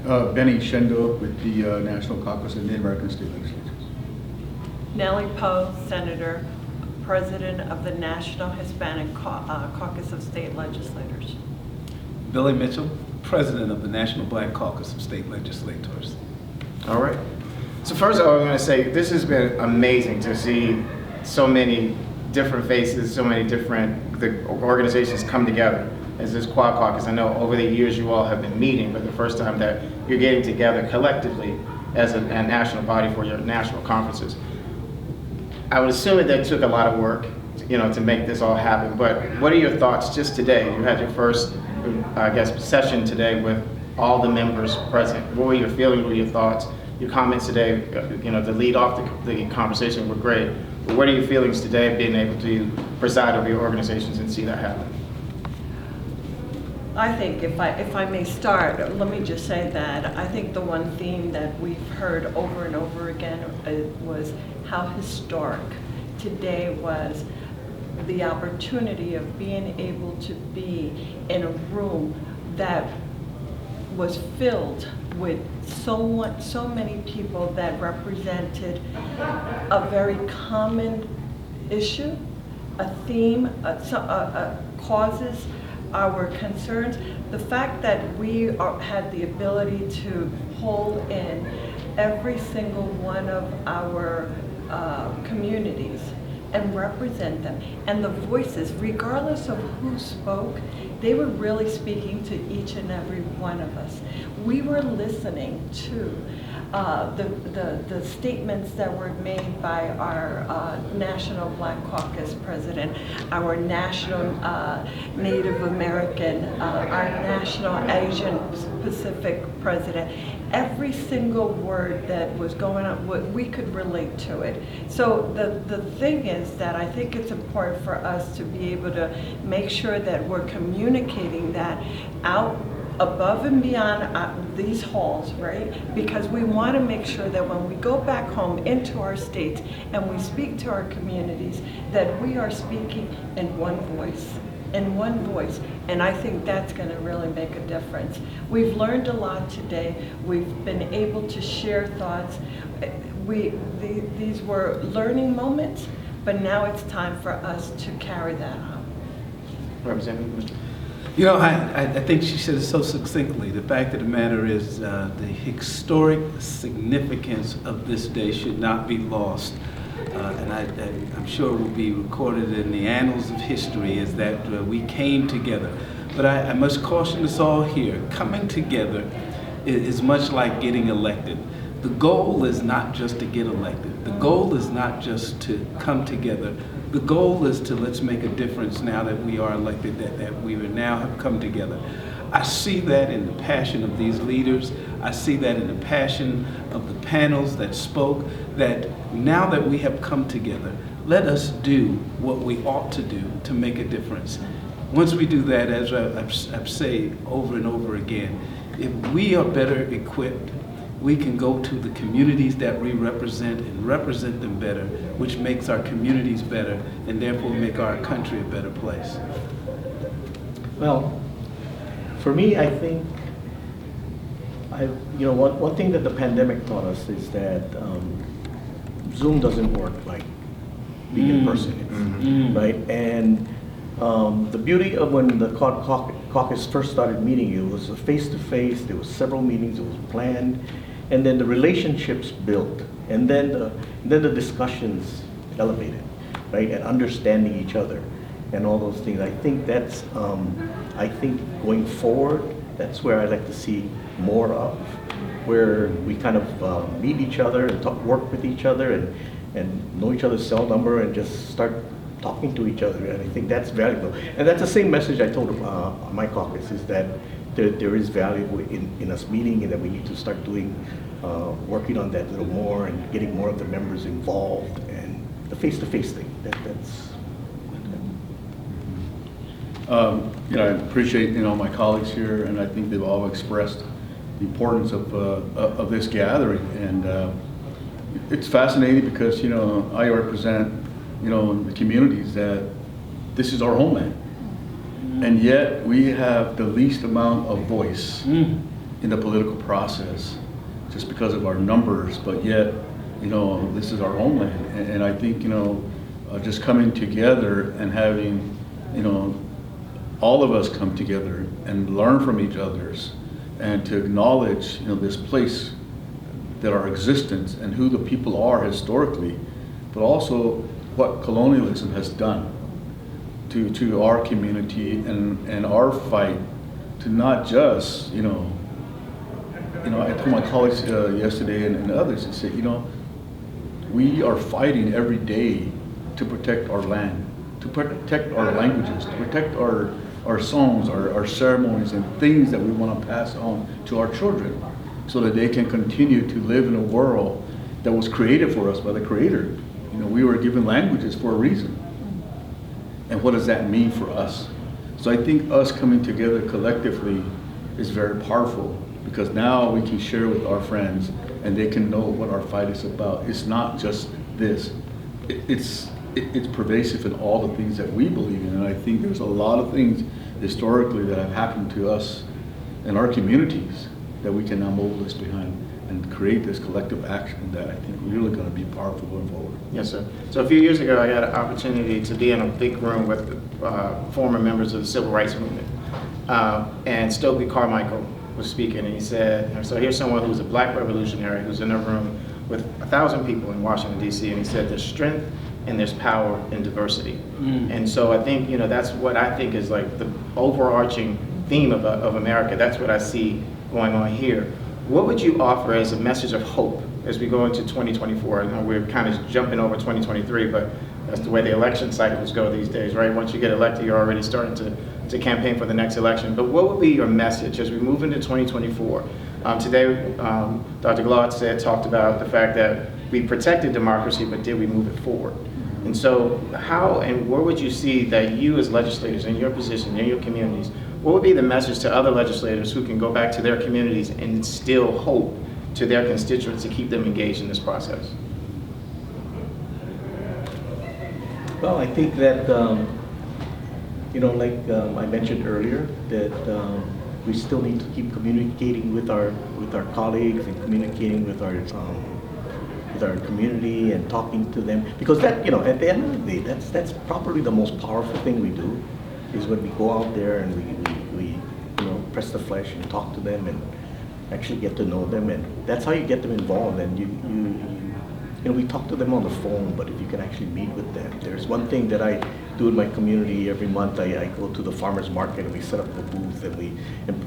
Benny Shendo with the National Caucus of Native American State Legislators. Nellie, Senator, President of the National Hispanic Caucus of State Legislators. Billy Mitchell, President of the National Black Caucus of State Legislators. All right. So first of all, I'm going to say this has been amazing to see so many different faces, so many different organizations come together as this Quad Caucus. I know over the years you all have been meeting, but the first time that you're getting together collectively as a national body for your national conferences. I would assume that took a lot of work, to make this all happen. But what are your thoughts just today? You had your first, session today with all the members present. What were your feelings? What were your thoughts? Your comments today, to lead off the conversation were great. But what are your feelings today being able to preside over your organizations and see that happen? I think if I may start, let me just say that I think the one theme that we've heard over and over again was how historic today was, the opportunity of being able to be in a room that was filled with so many people that represented a very common issue, a theme, causes, our concerns. The fact that we had the ability to hold in every single one of our communities and represent them, and the voices, regardless of who spoke, they were really speaking to each and every one of us. We were listening to the statements that were made by our National Black Caucus President, our National Native American, our National Asian Pacific President. Every single word that was going on, we could relate to it. So the thing is that I think it's important for us to be able to make sure that we're communicating that out above and beyond these halls, right? Because we want to make sure that when we go back home into our states and we speak to our communities, that we are speaking in one voice. And I think that's going to really make a difference. We've learned a lot today. We've been able to share thoughts. These were learning moments, but now it's time for us to carry that on. Representative? I think she said it so succinctly. The fact of the matter is the historic significance of this day should not be lost. And I'm sure will be recorded in the annals of history, is that we came together. But I must caution us all here, coming together is much like getting elected. The goal is not just to get elected. The goal is not just to come together. The goal is to let's make a difference now that we are elected, that we now have come together. I see that in the passion of these leaders. I see that in the passion of the panels that spoke, that now that we have come together, let us do what we ought to do to make a difference. Once we do that, as I've said over and over again, if we are better equipped, we can go to the communities that we represent and represent them better, which makes our communities better and therefore make our country a better place. Well, for me, I think, one thing that the pandemic taught us is that Zoom doesn't work like being in person, right? And the beauty of when the caucus first started meeting, it was a face-to-face, there was several meetings, it was planned, and then the relationships built, and then the discussions elevated, right? And understanding each other and all those things. I think that's, I think going forward, that's where I'd like to see more of, where we kind of meet each other and work with each other and know each other's cell number and just start talking to each other. And I think that's valuable. And that's the same message I told my caucus, is that there is value in us meeting, and that we need to start doing, working on that a little more and getting more of the members involved, and the face-to-face thing. That's. I appreciate my colleagues here, and I think they've all expressed the importance of this gathering, and it's fascinating because I represent the communities that this is our homeland, and yet we have the least amount of voice in the political process just because of our numbers, but yet, this is our homeland. And I think, just coming together and having, all of us come together and learn from each other's and to acknowledge, this place, that our existence and who the people are historically, but also what colonialism has done to our community and our fight to not just, I told my colleagues yesterday and others, I said, we are fighting every day to protect our land, to protect our languages, to protect our songs, our ceremonies, and things that we want to pass on to our children so that they can continue to live in a world that was created for us by the Creator. We were given languages for a reason. And what does that mean for us? So I think us coming together collectively is very powerful, because now we can share with our friends and they can know what our fight is about. It's not just this. It's pervasive in all the things that we believe in. And I think there's a lot of things historically that have happened to us in our communities that we can now mobilize behind and create this collective action that I think really going to be powerful going forward. Yes, sir. So a few years ago, I had an opportunity to be in a big room with former members of the Civil Rights Movement. And Stokely Carmichael was speaking, and he said, so here's someone who's a black revolutionary who's in a room with 1,000 people in Washington, D.C., and he said there's strength and there's power in diversity. And so I think, that's what I think is like the overarching theme of America. That's what I see going on here. What would you offer as a message of hope as we go into 2024? I know we're kind of jumping over 2023, but that's the way the election cycles go these days, right? Once you get elected, you're already starting to campaign for the next election. But what would be your message as we move into 2024? Today, Dr. Glaude talked about the fact that we protected democracy, but did we move it forward? And so how and where would you see that you as legislators in your position, in your communities, what would be the message to other legislators who can go back to their communities and instill hope to their constituents to keep them engaged in this process? Well, I think that, like I mentioned earlier, that we still need to keep communicating with our colleagues and communicating with our community and talking to them, because that, at the end of the day, that's probably the most powerful thing we do, is when we go out there and we press the flesh and talk to them and actually get to know them, and that's how you get them involved. And we talk to them on the phone, but if you can actually meet with them, there's one thing that I do in my community every month. I go to the farmers market and we set up a booth, and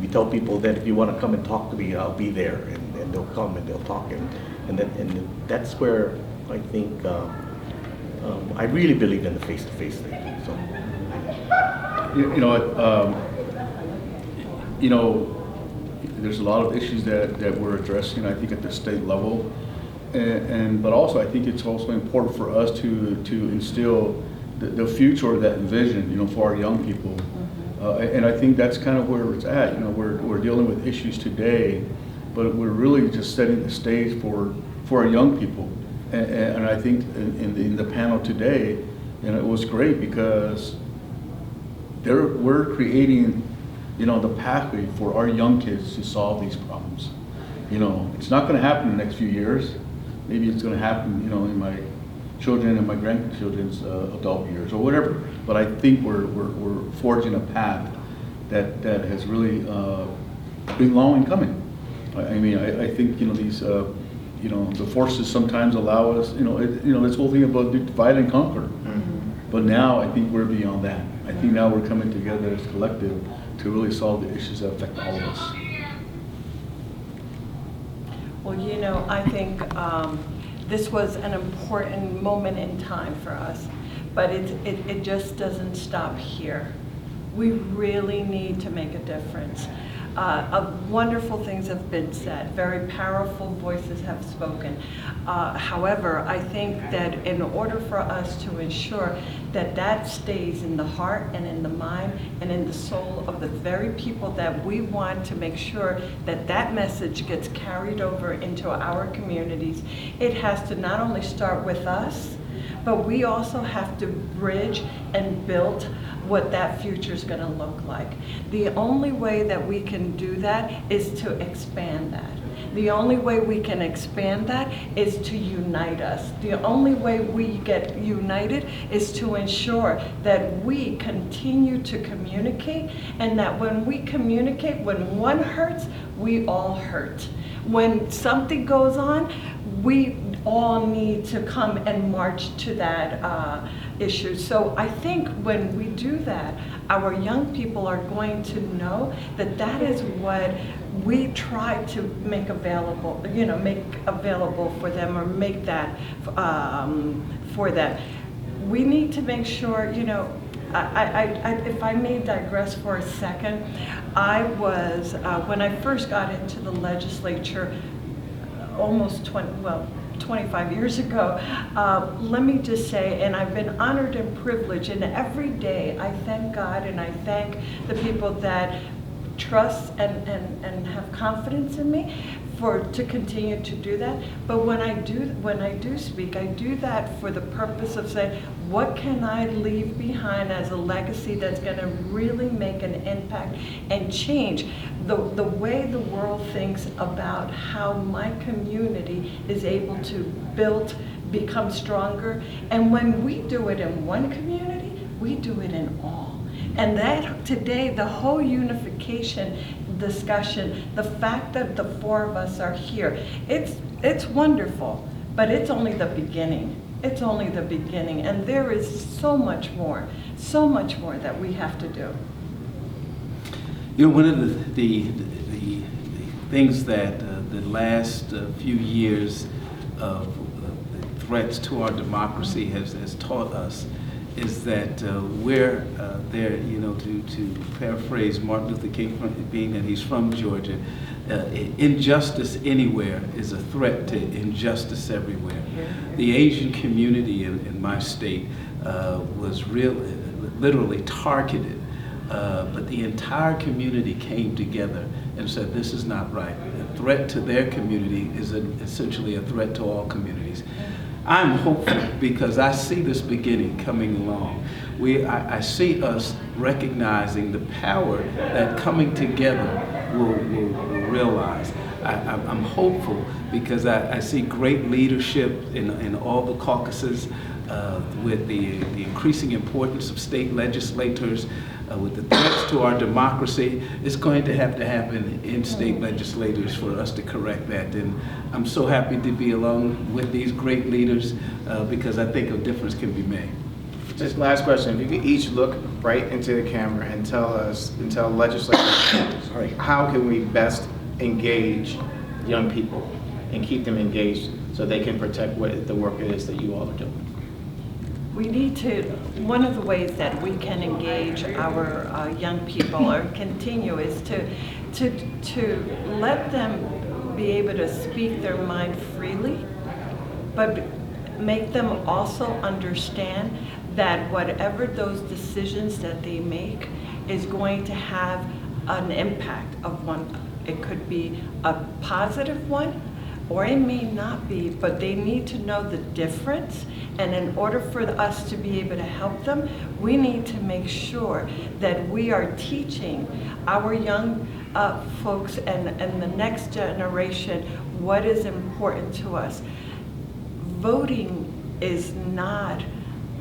we tell people that if you want to come and talk to me, I'll be there, and they'll come and they'll talk, and that's where I think I really believe in the face-to-face thing. So. There's a lot of issues that we're addressing, I think, at the state level, but also I think it's also important for us to instill the future, that vision, for our young people, and I think that's kind of where it's at. We're dealing with issues today, but we're really just setting the stage for our young people, and I think in the panel today, it was great because we're creating, the pathway for our young kids to solve these problems. It's not going to happen in the next few years. Maybe it's going to happen, in my children and my grandchildren's adult years or whatever. But I think we're forging a path that has really been long in coming. I think these the forces sometimes allow us, this whole thing about divide and conquer. Mm-hmm. But now I think we're beyond that. I think now we're coming together as a collective to really solve the issues that affect all of us. Well, I think this was an important moment in time for us, but it just doesn't stop here. We really need to make a difference. Wonderful things have been said, very powerful voices have spoken. However, I think that in order for us to ensure that stays in the heart and in the mind and in the soul of the very people that we want to make sure that message gets carried over into our communities, it has to not only start with us, but we also have to bridge and build what that future is going to look like. The only way that we can do that is to expand that. The only way we can expand that is to unite us. The only way we get united is to ensure that we continue to communicate, and that when we communicate, when one hurts, we all hurt. When something goes on, we all need to come and march to that issue. So I think when we do that, our young people are going to know that that is what we try to make available, make available for them, or make that for them. We need to make sure, if I may digress for a second, I was, when I first got into the legislature almost 25 years ago, let me just say, and I've been honored and privileged, and every day I thank God and I thank the people that trust and have confidence in me to continue to do that. But when I do speak, I do that for the purpose of saying, what can I leave behind as a legacy that's going to really make an impact and change the way the world thinks about how my community is able to become stronger. And when we do it in one community, we do it in all. And that today, the whole unification discussion, the fact that the four of us are here, it's wonderful, but it's only the beginning. It's only the beginning, and there is so much more that we have to do. One of the things that the last few years of the threats to our democracy has taught us is that we're there, to paraphrase Martin Luther King, being that he's from Georgia, injustice anywhere is a threat to injustice everywhere. The Asian community in my state was literally targeted, but the entire community came together and said, this is not right. A threat to their community is essentially a threat to all communities. I'm hopeful because I see this beginning coming along. I see us recognizing the power that coming together will realize. I'm hopeful because I see great leadership in all the caucuses, with the increasing importance of state legislators, with the threats to our democracy. It's going to happen in state legislators for us to correct that. And I'm so happy to be along with these great leaders because I think a difference can be made. Just last question, if you could each look right into the camera and tell legislators, how can we best engage young people and keep them engaged so they can protect what the work it is that you all are doing? We need to, one of the ways that we can engage our young people or continue is to let them be able to speak their mind freely, but make them also understand that whatever those decisions that they make is going to have an impact of one. It could be a positive one, or it may not be, but they need to know the difference. And in order for us to be able to help them, we need to make sure that we are teaching our young folks and the next generation what is important to us. Voting is not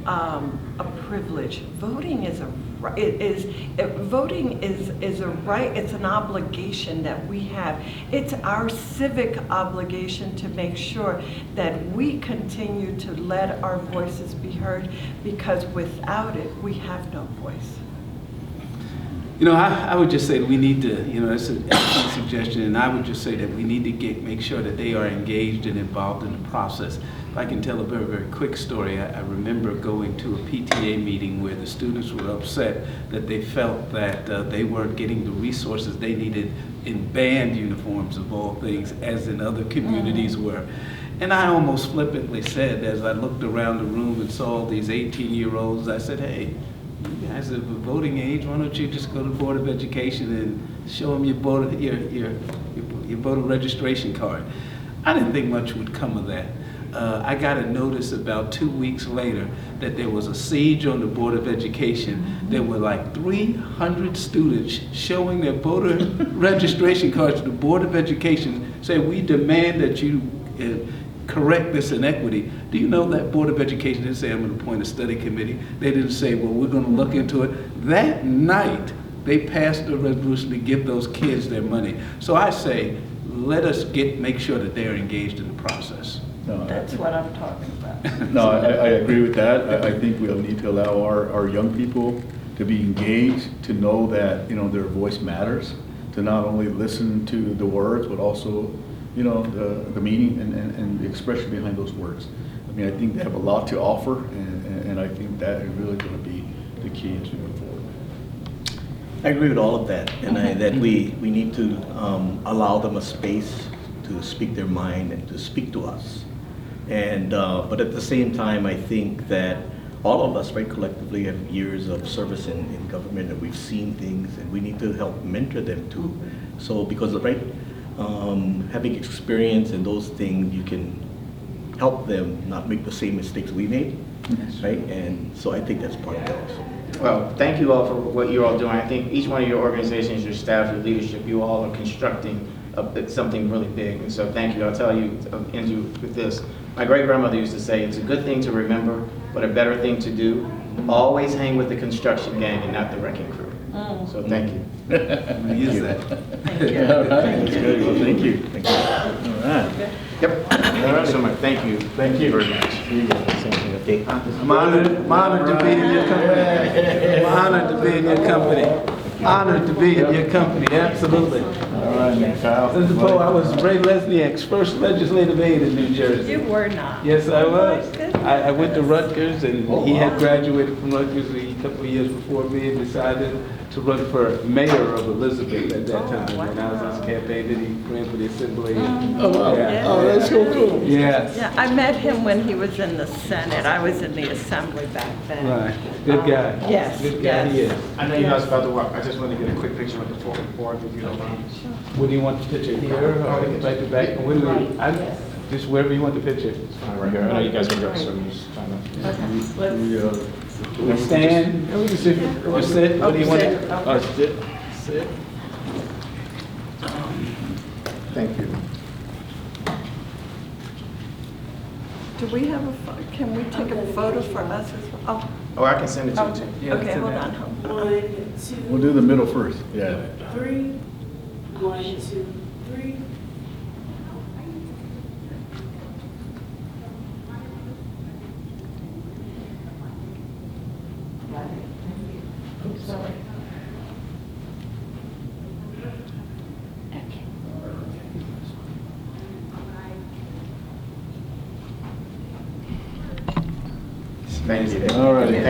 a privilege. Voting is a right. Voting is a right. It's an obligation that we have. It's our civic obligation to make sure that we continue to let our voices be heard, because without it, we have no voice. I would just say that we need to, that's an excellent suggestion, and I would just say that we need to make sure that they are engaged and involved in the process. If I can tell a very, very quick story, I remember going to a PTA meeting where the students were upset that they felt that they weren't getting the resources they needed in band uniforms, of all things, as in other communities were. And I almost flippantly said, as I looked around the room and saw all these 18-year-olds, I said, hey, you guys are voting age, why don't you just go to the Board of Education and show them your voter registration card. I didn't think much would come of that. I got a notice about 2 weeks later that there was a siege on the Board of Education. There were like 300 students showing their voter registration cards to the Board of Education, saying, we demand that you correct this inequity. Do you know that Board of Education didn't say, I'm going to appoint a study committee? They didn't say, well, we're going to look into it. That night, they passed a resolution to give those kids their money. So I say, let us make sure that they're engaged in the process. No, That's what I'm talking about. No, I agree with that. I think we'll need to allow our young people to be engaged, to know that, their voice matters, to not only listen to the words, but also, the meaning and the expression behind those words. I mean, I think they have a lot to offer, and I think that is really going to be the key as we move forward. I agree with all of that, and that we need to allow them a space to speak their mind and to speak to us. And but at the same time, I think that all of us, right, collectively have years of service in government, and we've seen things, and we need to help mentor them too. So because, right, having experience in those things, you can help them not make the same mistakes we made, right? And so I think that's part of it also. Well, thank you all for what you're all doing. I think each one of your organizations, your staff, your leadership, you all are constructing something really big. And so thank you. I'll tell you, end you with this. My great-grandmother used to say, it's a good thing to remember, but a better thing to do. Always hang with the construction gang and not the wrecking crew. So thank you. Use that. Thank you. That's good. Well, thank you. Thank you. All right. Yep. Thank you so much. Thank you. Thank you very much. I'm honored to be in your company. I'm honored to be in your company. Honored to be in your company, absolutely. All right, Kyle. Mr. Poe, I was Ray Lesniak's first legislative aide in New Jersey. You were not. Yes, I was. My goodness. I went to Rutgers, and he had graduated from Rutgers a couple of years before me and decided to run for mayor of Elizabeth at that time. When I was on his campaign, then he ran for the assembly. Oh, wow. Yeah. Oh, that's so cool. Yes. Yeah, I met him when he was in the Senate. I was in the Assembly back then. Right. Good guy. Yes, Good guy he yes. is. I know you guys are about to walk. I just want to get a quick picture with the board if you don't mind. What do you want the picture here or right to back? What do we, just wherever you want the picture. Right here. I know you guys are good, so I'm just trying to. We stand, we can sit, or sit, what do you want? Sit. Sit. Thank you. Do we have can we take a photo for us as well? Oh, I can send it to you too. Yeah, Okay, send hold that. on, hold on. 1, 2, We'll do the middle first. Yeah. 3. 1, 2, 3. Sorry. Thank you. All righty. Thank you.